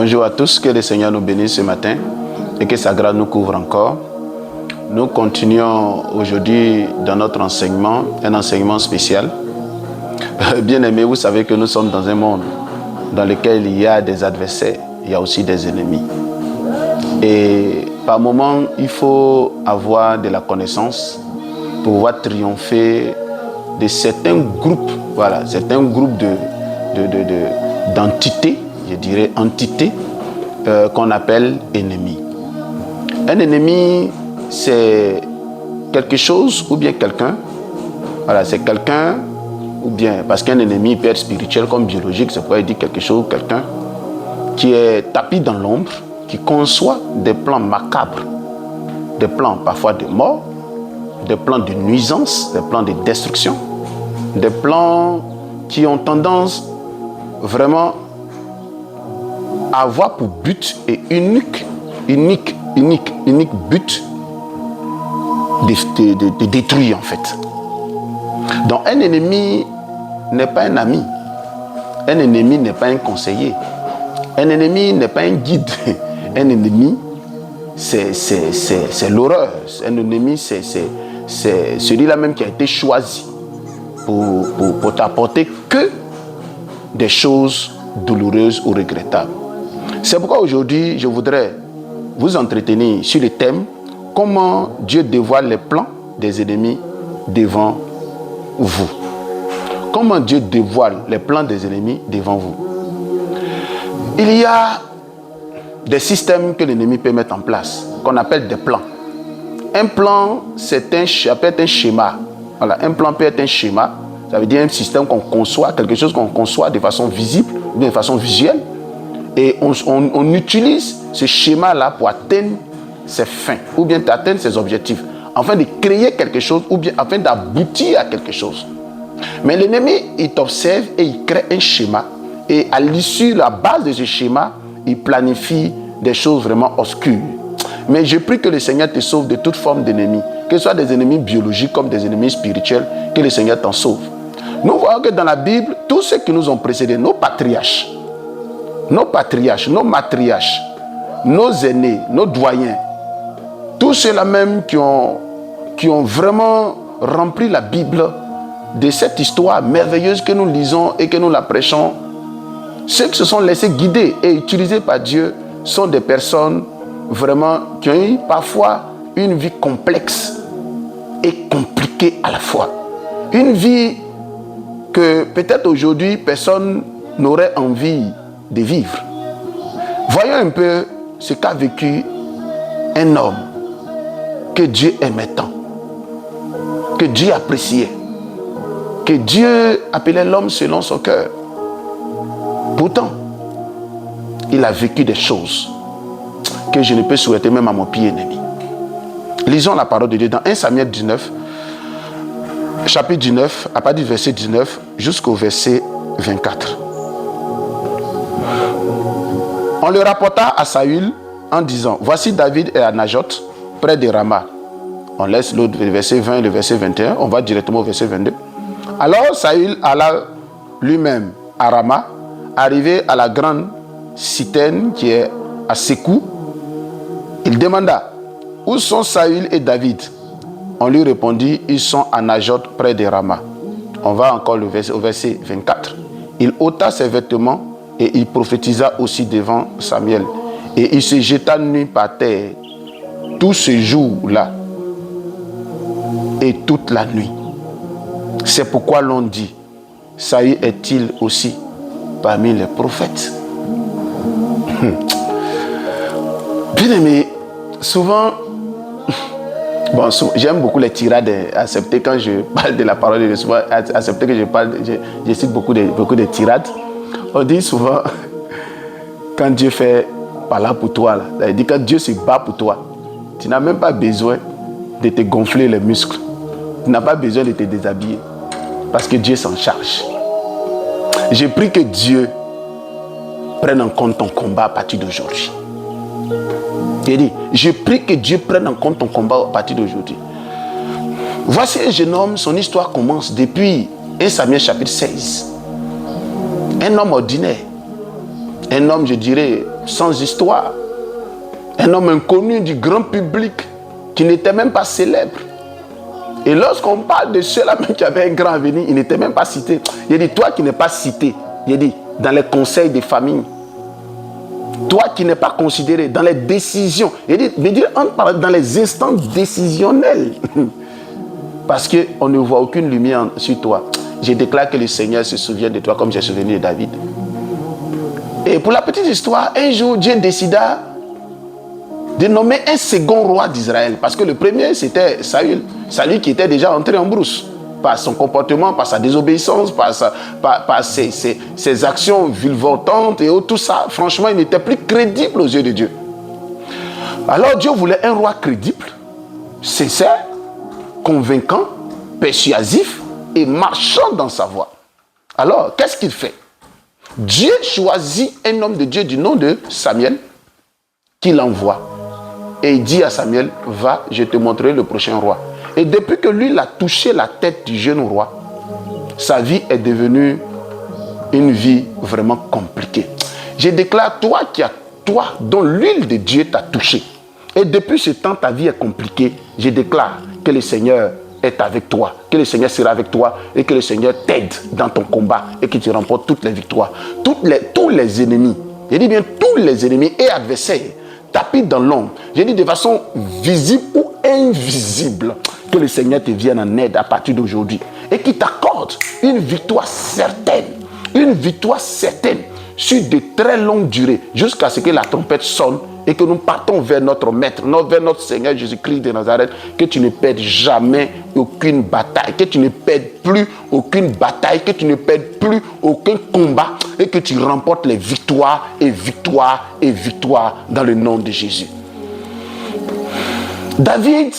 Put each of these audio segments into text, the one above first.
Bonjour à tous, que le Seigneur nous bénisse ce matin et que sa grâce nous couvre encore. Nous continuons aujourd'hui dans notre enseignement, un enseignement spécial. Bien-aimés, vous savez que nous sommes dans un monde dans lequel il y a des adversaires, il y a aussi des ennemis. Et par moments, il faut avoir de la connaissance pour pouvoir triompher de certains groupes, voilà, certains groupes d'entités, je dirais entités, qu'on appelle ennemis. Un ennemi, c'est quelque chose ou bien quelqu'un, voilà, c'est quelqu'un ou bien, parce qu'un ennemi peut être spirituel comme biologique, c'est pourquoi il dit quelque chose, quelqu'un qui est tapis dans l'ombre, qui conçoit des plans macabres, des plans parfois de mort, des plans de nuisance, des plans de destruction, des plans qui ont tendance vraiment à avoir pour but et unique but de détruire en fait. Donc un ennemi n'est pas un ami, un ennemi n'est pas un conseiller, un ennemi n'est pas un guide, un ennemi c'est l'horreur, un ennemi c'est celui-là même qui a été choisi pour t'apporter que des choses douloureuses ou regrettables. C'est pourquoi aujourd'hui je voudrais vous entretenir sur le thème comment Dieu dévoile les plans des ennemis devant vous. Comment Dieu dévoile les plans des ennemis devant vous. Il y a des systèmes que l'ennemi peut mettre en place, qu'on appelle des plans. Un plan, peut être un schéma. Voilà, un plan peut être un schéma, ça veut dire un système qu'on conçoit, quelque chose qu'on conçoit de façon visible, ou de façon visuelle, et on utilise ce schéma-là pour atteindre ses fins, ou bien atteindre ses objectifs, afin de créer quelque chose, ou bien afin d'aboutir à quelque chose. Mais l'ennemi, il t'observe et il crée un schéma, et à l'issue, la base de ce schéma, il planifie des choses vraiment obscures. Mais je prie que le Seigneur te sauve de toute forme d'ennemis, que ce soit des ennemis biologiques comme des ennemis spirituels, que le Seigneur t'en sauve. Nous voyons que dans la Bible, tous ceux qui nous ont précédés, nos patriarches, nos matriarches, nos aînés, nos doyens, tous ceux-là même qui ont vraiment rempli la Bible de cette histoire merveilleuse que nous lisons et que nous la prêchons, ceux qui se sont laissés guider et utilisés par Dieu sont des personnes vraiment qui ont eu parfois une vie complexe et compliquée à la fois. Une vie que peut-être aujourd'hui personne n'aurait envie de vivre. Voyons un peu ce qu'a vécu un homme que Dieu aimait tant, que Dieu appréciait, que Dieu appelait l'homme selon son cœur. Pourtant, il a vécu des choses que je ne peux souhaiter même à mon pire ennemi. Lisons la parole de Dieu dans 1 Samuel 19, chapitre 19, à partir du verset 19 jusqu'au verset 24. On le rapporta à Saül en disant, voici David est à Najoth, près de Rama. On laisse l'autre, le verset 20 et le verset 21, on va directement au verset 22. Alors Saül alla lui-même à Rama, arrivé à la grande citerne qui est à Sékou. Il demanda, où sont Saül et David? On lui répondit, ils sont à Najoth près de Rama. On va encore au verset 24. Il ôta ses vêtements et il prophétisa aussi devant Samuel. Et il se jeta nu par terre tout ce jour-là et toute la nuit. C'est pourquoi l'on dit, Saül est-il aussi parmi les prophètes? Bien aimé, souvent, j'aime beaucoup les tirades, accepter quand je parle de la parole de Dieu, souvent accepter que je cite beaucoup de tirades. On dit souvent, quand Dieu fait par là pour toi, là, dit quand Dieu se bat pour toi, tu n'as même pas besoin de te gonfler les muscles, tu n'as pas besoin de te déshabiller, parce que Dieu s'en charge. Je prie que Dieu prenne en compte ton combat à partir d'aujourd'hui. Je prie que Dieu prenne en compte ton combat à partir d'aujourd'hui. Voici un jeune homme, son histoire commence depuis 1 Samuel chapitre 16. Un homme ordinaire. Un homme, je dirais, sans histoire. Un homme inconnu du grand public, qui n'était même pas célèbre. Et lorsqu'on parle de ceux-là même qui avaient un grand avenir, il n'était même pas cité. Il dit, toi qui n'es pas cité, il dit, dans les conseils des familles, toi qui n'es pas considéré dans les décisions, il dit, dans les instants décisionnels, parce qu'on ne voit aucune lumière sur toi. Je déclare que le Seigneur se souvient de toi comme j'ai souvenu de David. Et pour la petite histoire, un jour, Dieu décida de nommer un second roi d'Israël. Parce que le premier, c'était Saül. Saül qui était déjà entré en brousse. Par son comportement, par sa désobéissance, par ses actions vilevoltantes et tout ça. Franchement, il n'était plus crédible aux yeux de Dieu. Alors Dieu voulait un roi crédible, sincère, convaincant, persuasif et marchant dans sa voie. Alors, qu'est-ce qu'il fait? Dieu choisit un homme de Dieu du nom de Samuel, qu'il envoie. Et il dit à Samuel, va, je te montrerai le prochain roi. Et depuis que lui, il a touché la tête du jeune roi, sa vie est devenue une vie vraiment compliquée. Je déclare, toi dont l'huile de Dieu t'a touché, et depuis ce temps, ta vie est compliquée, je déclare que le Seigneur est avec toi, que le Seigneur sera avec toi et que le Seigneur t'aide dans ton combat et que tu remportes toutes les victoires. Tous les ennemis, je dis bien tous les ennemis et adversaires, tapis dans l'ombre, je dis de façon visible ou invisible, que le Seigneur te vienne en aide à partir d'aujourd'hui et qu'il t'accorde une victoire certaine sur de très longues durées, jusqu'à ce que la trompette sonne et que nous partons vers notre Maître, vers notre Seigneur Jésus-Christ de Nazareth, que tu ne perdes jamais aucune bataille, que tu ne perdes plus aucune bataille, que tu ne perdes plus aucun combat et que tu remportes les victoires et victoires et victoires dans le nom de Jésus. David,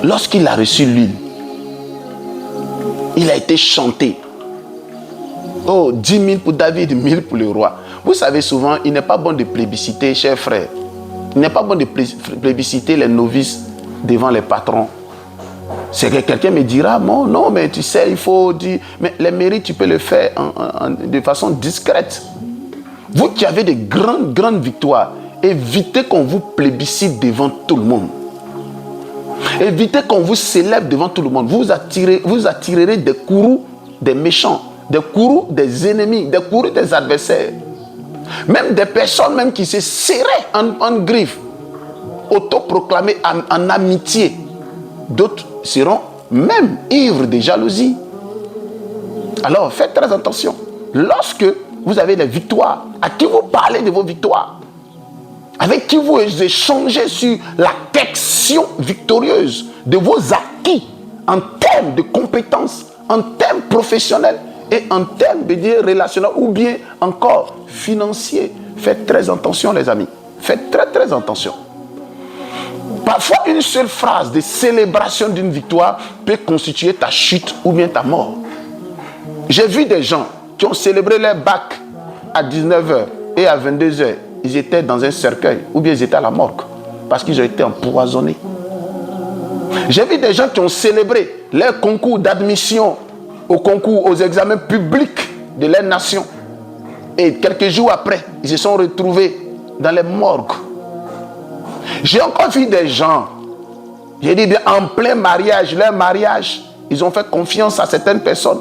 lorsqu'il a reçu l'huile, il a été chanté. Oh, 10 000 pour David, 1000 pour le roi. Vous savez souvent, il n'est pas bon de plébisciter, chers frères. Il n'est pas bon de plébisciter les novices devant les patrons. C'est que quelqu'un me dira, non, mais tu sais, il faut dire... Mais les mérites, tu peux le faire de façon discrète. Vous qui avez de grandes victoires, évitez qu'on vous plébiscite devant tout le monde. Évitez qu'on vous célèbre devant tout le monde. Vous attirerez des courroux des méchants, des courroux des ennemis, des courroux des adversaires. Même des personnes même qui se serraient en griffe, autoproclamées en amitié. D'autres seront même ivres de jalousie. Alors faites très attention. Lorsque vous avez des victoires, à qui vous parlez de vos victoires? Avec qui vous échangez sur la question victorieuse de vos acquis en termes de compétences, en termes professionnels et en termes de dire relationnels ou bien encore financiers. Faites très attention les amis. Faites très attention. Parfois une seule phrase de célébration d'une victoire peut constituer ta chute ou bien ta mort. J'ai vu des gens qui ont célébré leur bac à 19h et à 22h. Ils étaient dans un cercueil ou bien ils étaient à la morgue parce qu'ils ont été empoisonnés. J'ai vu des gens qui ont célébré leur concours d'admission aux examens publics de leur nation. Et quelques jours après, ils se sont retrouvés dans les morgues. J'ai encore vu des gens, j'ai dit bien en plein mariage, leur mariage, ils ont fait confiance à certaines personnes.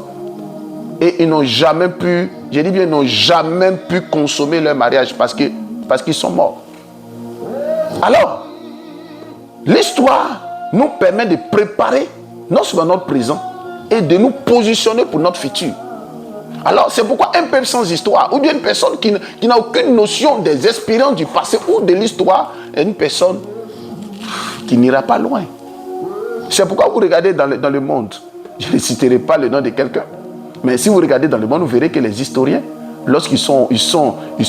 Et ils n'ont jamais pu, j'ai dit bien, ils n'ont jamais pu consommer leur mariage parce qu'ils sont morts. Alors, l'histoire nous permet de préparer non seulement notre présent et de nous positionner pour notre futur. Alors, c'est pourquoi un peuple sans histoire, ou bien une personne qui n'a aucune notion des expériences du passé ou de l'histoire, est une personne qui n'ira pas loin. C'est pourquoi vous regardez dans le monde, je ne citerai pas le nom de quelqu'un, mais si vous regardez dans le monde, vous verrez que les historiens, lorsqu'ils sont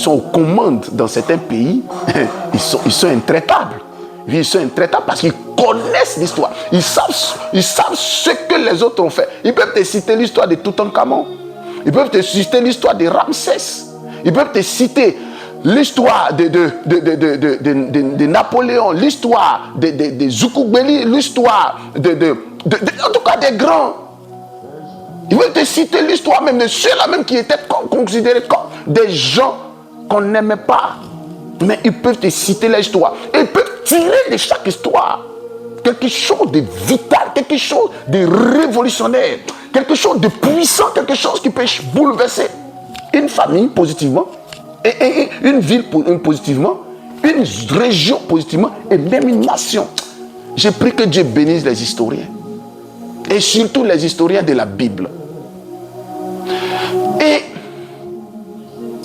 aux commandes dans certains pays, ils sont intraitables. Ils sont intraitables parce qu'ils connaissent l'histoire. Ils savent ce que les autres ont fait. Ils peuvent te citer l'histoire de Toutankhamon. Ils peuvent te citer l'histoire de Ramsès. Ils peuvent te citer l'histoire de Napoléon, l'histoire de Zoukoubeli, l'histoire en tout cas des grands. Ils veulent te citer l'histoire même de ceux-là même qui étaient considérés comme des gens qu'on n'aimait pas. Mais ils peuvent te citer l'histoire. Et ils peuvent tirer de chaque histoire quelque chose de vital, quelque chose de révolutionnaire, quelque chose de puissant, quelque chose qui peut bouleverser une famille positivement, et une ville positivement, une région positivement, et même une nation. J'ai pris que Dieu bénisse les historiens. Et surtout les historiens de la Bible. Et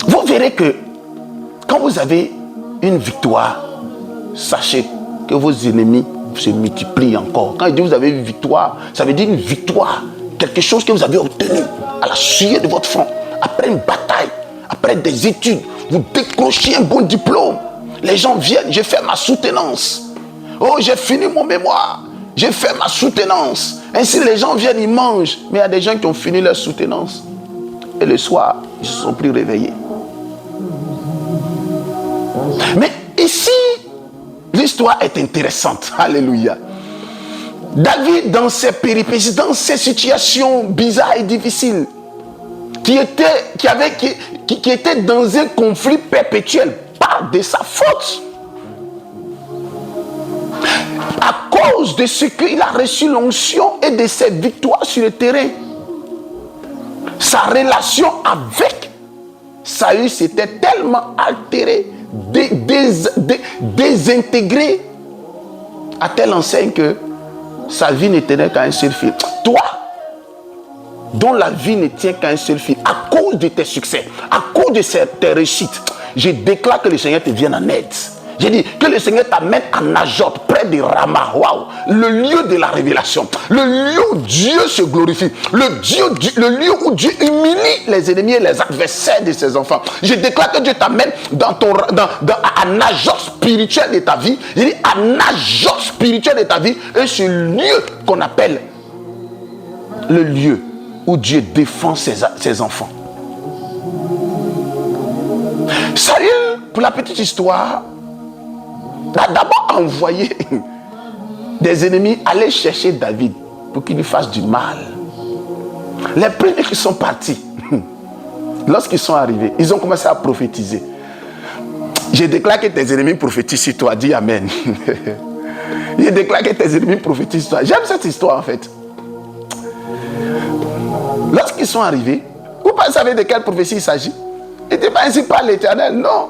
vous verrez que quand vous avez une victoire, sachez que vos ennemis se multiplient encore. Quand il dit vous avez une victoire, ça veut dire une victoire. Quelque chose que vous avez obtenu à la suite de votre front. Après une bataille, après des études, vous décrochez un bon diplôme. Les gens viennent, j'ai fait ma soutenance. Oh, j'ai fini mon mémoire. J'ai fait ma soutenance. Ainsi, les gens viennent, ils mangent. Mais il y a des gens qui ont fini leur soutenance. Et le soir, ils se sont plus réveillés. Mais ici, l'histoire est intéressante. Alléluia. David, dans ses péripéties, dans ses situations bizarres et difficiles, qui était dans un conflit perpétuel par de sa faute. À cause de ce qu'il a reçu l'onction et de ses victoires sur le terrain. Sa relation avec Saül s'était tellement altérée, désintégrée, à telle enseigne que sa vie ne tenait qu'à un seul fil. Toi, dont la vie ne tient qu'à un seul fil, à cause de tes succès, à cause de tes réussites, je déclare que le Seigneur te vienne en aide. J'ai dit que le Seigneur t'amène à Najot, près de Rama, waouh, le lieu de la révélation, le lieu où Dieu se glorifie, le lieu où Dieu humilie les ennemis et les adversaires de ses enfants. Je déclare que Dieu t'amène à Najot spirituel de ta vie. J'ai dit à Najot spirituel de ta vie, et ce lieu qu'on appelle le lieu où Dieu défend ses enfants. Saül, pour la petite histoire, a d'abord envoyé des ennemis aller chercher David pour qu'il lui fasse du mal. Les premiers qui sont partis, lorsqu'ils sont arrivés, ils ont commencé à prophétiser. Je déclare que tes ennemis prophétisent sur toi. Dis Amen. Je déclare que tes ennemis prophétisent sur toi. J'aime cette histoire en fait. Lorsqu'ils sont arrivés, vous savez de quelle prophétie il s'agit? Il n'était pas ainsi par l'Éternel, non.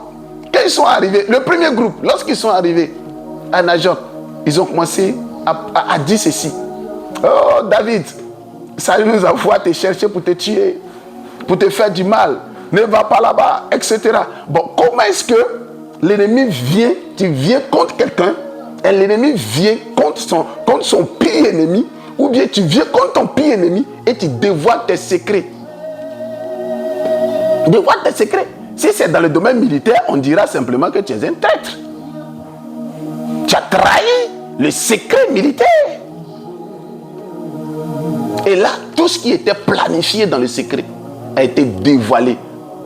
Quand ils sont arrivés, le premier groupe, lorsqu'ils sont arrivés à Najot, ils ont commencé à dire ceci. Oh David, Saül nous envoie te chercher pour te tuer, pour te faire du mal. Ne va pas là-bas, etc. Bon, comment est-ce que l'ennemi vient, tu viens contre quelqu'un, et l'ennemi vient contre son pire ennemi, ou bien tu viens contre ton pire ennemi et tu dévoiles tes secrets. Dévoile tes secrets. Si c'est dans le domaine militaire, on dira simplement que tu es un traître. Tu as trahi le secret militaire. Et là, tout ce qui était planifié dans le secret a été dévoilé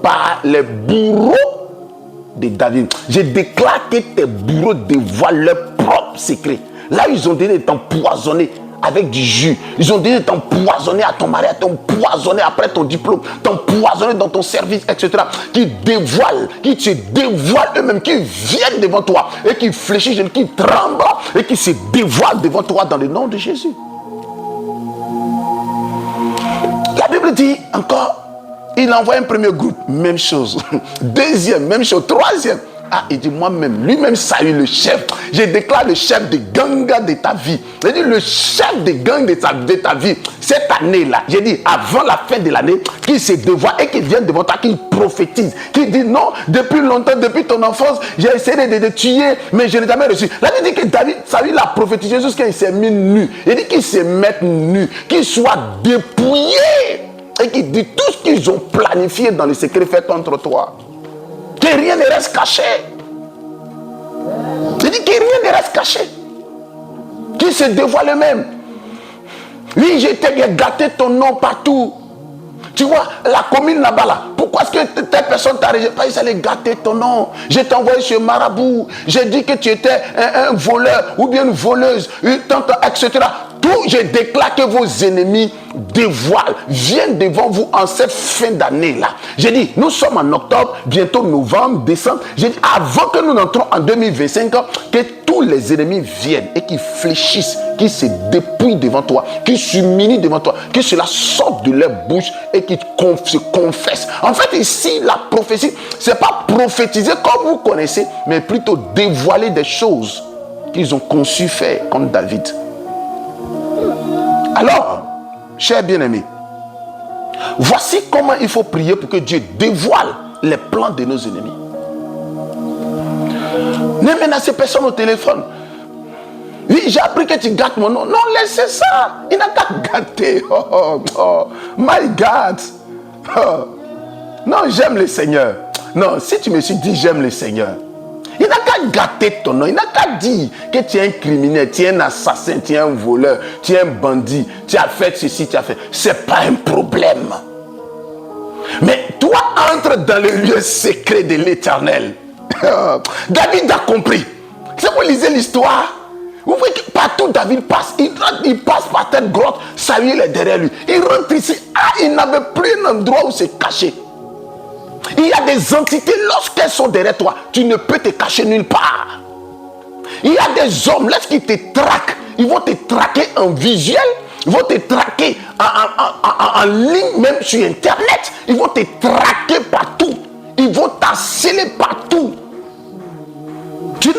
par les bourreaux de David. Je déclare que tes bourreaux dévoilent leurs propres secrets. Là, ils ont donné de t'empoisonner avec du jus. Ils ont dit de t'empoisonner à ton mariage, t'empoisonner après ton diplôme, t'empoisonner dans ton service, etc. Qui se dévoilent eux-mêmes, qui viennent devant toi et qui fléchissent, qui tremblent et qui se dévoilent devant toi dans le nom de Jésus. La Bible dit encore, il envoie un premier groupe, même chose. Deuxième, même chose. Troisième. Ah, il dit moi-même, lui-même Saül, le chef. Je déclare le chef de gang de ta vie. J'ai dit le chef de gang de ta vie, cette année-là, j'ai dit avant la fin de l'année, qui se dévoile et qui vient devant toi, qui prophétise, qui dit non, depuis longtemps, depuis ton enfance, j'ai essayé de te tuer, mais je n'ai jamais reçu. Là, il dit que Saül a prophétisé jusqu'à il s'est mis nu. Il dit qu'il se mette nu, qu'il soit dépouillé et qu'il dit tout ce qu'ils ont planifié dans le secret fait contre toi. Que rien ne reste caché. Je dis que rien ne reste caché. Qui se dévoile eux-mêmes. Oui, j'ai gâté ton nom partout. Tu vois, la commune là-bas, là, pourquoi est-ce que telle personne t'a rejeté? Pas, ils allaient gâter ton nom. Je t'ai envoyé chez Marabout. J'ai dit que tu étais un voleur ou bien une voleuse, etc. je déclare que vos ennemis dévoilent, viennent devant vous en cette fin d'année-là. J'ai dit, nous sommes en octobre, bientôt novembre, décembre. J'ai dit, avant que nous entrons en 2025, que tous les ennemis viennent et qu'ils fléchissent, qu'ils se dépouillent devant toi, qu'ils s'humilient devant toi, que cela sorte de leur bouche et qu'ils se confessent. En fait, ici, la prophétie, c'est pas prophétiser comme vous connaissez, mais plutôt dévoiler des choses qu'ils ont conçues faire, comme David. Alors, chers bien-aimés, voici comment il faut prier pour que Dieu dévoile les plans de nos ennemis. Ne menacez personne au téléphone. Oui, j'ai appris que tu gâtes mon nom. Non, laissez ça. Il n'a qu'à gâter. Oh, my God. Oh. Non, j'aime le Seigneur. Non, si tu me suis dit j'aime le Seigneur, il n'a qu'à gâter ton nom. Il n'a qu'à dire que tu es un criminel, tu es un assassin, tu es un voleur, tu es un bandit, tu as fait ceci, tu as fait. C'est pas un problème. Mais toi, entre dans le lieu secret de l'Éternel. David a compris. Si vous lisez l'histoire, vous voyez que partout David passe, il passe par cette grotte, Saül est derrière lui. Il rentre ici, il n'avait plus un endroit où se cacher. Il y a des entités, lorsqu'elles sont derrière toi, tu ne peux te cacher nulle part. Il y a des hommes, lorsqu'ils te traquent, ils vont te traquer en visuel, ils vont te traquer en ligne, même sur Internet. Ils vont te traquer partout. Ils vont t'harceler partout. Il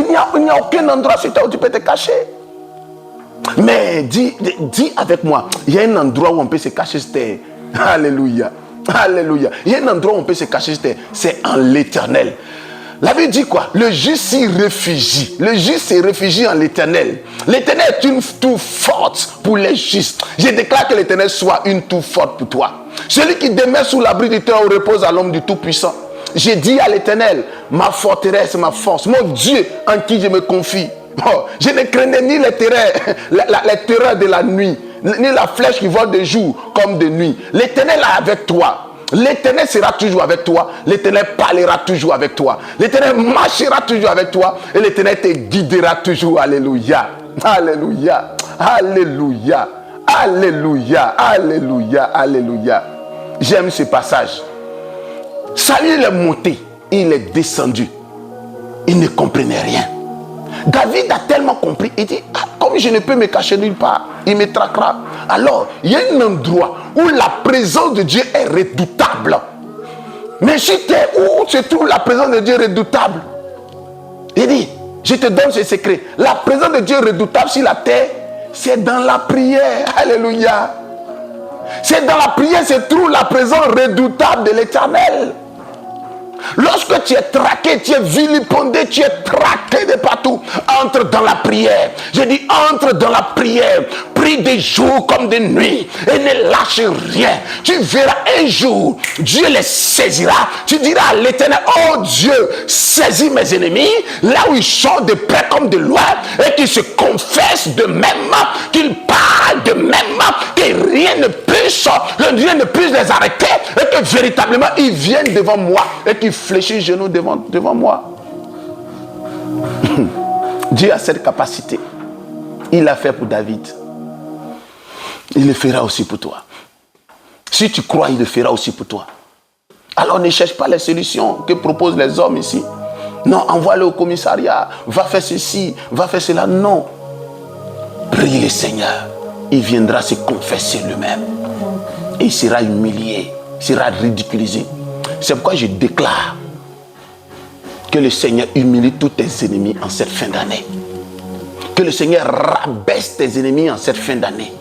n'y a aucun endroit sur terre où tu peux te cacher. Mais dis avec moi, il y a un endroit où on peut se cacher sur terre. Alléluia. Alléluia. Il y a un endroit où on peut se cacher sur terre. C'est en l'Éternel. La Bible dit quoi? Le juste s'y réfugie. Le juste se réfugie en l'Éternel. L'Éternel est une tour forte pour les justes. Je déclare que l'Éternel soit une tour forte pour toi. Celui qui demeure sous l'abri du Très-Haut repose à l'homme du Tout-Puissant. J'ai dit à l'Éternel, ma forteresse, ma force, mon Dieu en qui je me confie. Oh, je ne craignais ni les terreurs de la nuit, ni la flèche qui vole de jour comme de nuit. L'Éternel est avec toi. L'Éternel sera toujours avec toi. L'Éternel parlera toujours avec toi. L'Éternel marchera toujours avec toi. Et l'Éternel te guidera toujours. Alléluia. Alléluia. Alléluia. Alléluia. Alléluia. Alléluia. J'aime ce passage. Saül est monté. Il est descendu. Il ne comprenait rien. David a tellement compris. Il dit, comme je ne peux me cacher nulle part, il me traquera. Alors, il y a un endroit où la présence de Dieu est redoutable. Mais si tu es où se trouve la présence de Dieu redoutable? Il dit, je te donne ce secret. La présence de Dieu redoutable sur la terre, c'est dans la prière. Alléluia. C'est dans la prière se trouve la présence redoutable de l'Éternel. Lorsque tu es traqué, tu es vilipendé, tu es traqué de partout, entre dans la prière. Je dis entre dans la prière. Prie des jours comme des nuits et ne lâche rien. Tu verras un jour, Dieu les saisira. Tu diras à l'Éternel, oh Dieu, saisis mes ennemis, là où ils sont de près comme de loin, et qu'ils se confessent de même, qu'ils parlent de même, que rien ne puisse les arrêter, et que véritablement ils viennent devant moi, et qu'ils fléchissent genoux devant moi. Dieu a cette capacité. Il l'a fait pour David. Il le fera aussi pour toi. Si tu crois, il le fera aussi pour toi. Alors ne cherche pas les solutions que proposent les hommes ici. Non, envoie-le au commissariat. Va faire ceci, va faire cela. Non. Prie le Seigneur. Il viendra se confesser lui-même. Et il sera humilié. Il sera ridiculisé. C'est pourquoi je déclare que le Seigneur humilie tous tes ennemis en cette fin d'année. Que le Seigneur rabaisse tes ennemis en cette fin d'année.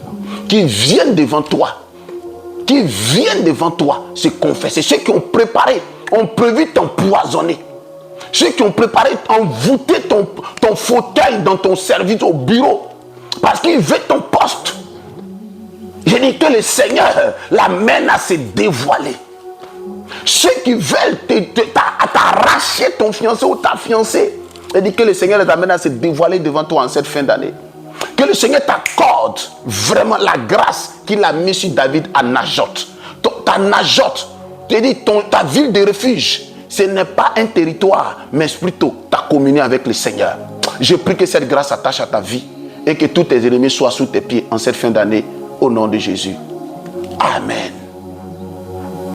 Qu'ils viennent devant toi. Qu'ils viennent devant toi se confesser. Ceux qui ont préparé, ont prévu t'empoisonner. Ceux qui ont préparé, envoûter ton fauteuil dans ton service au bureau. Parce qu'ils veulent ton poste. Je dis que le Seigneur l'amène à se dévoiler. Ceux qui veulent t'arracher ton fiancé ou ta fiancée. Je dis que le Seigneur les amène à se dévoiler devant toi en cette fin d'année. Que le Seigneur t'accorde vraiment la grâce qu'il a mise sur David à Najot. Ta Najot, je dis ta ville de refuge, ce n'est pas un territoire, mais plutôt ta communion avec le Seigneur. Je prie que cette grâce s'attache à ta vie et que tous tes ennemis soient sous tes pieds en cette fin d'année, au nom de Jésus. Amen.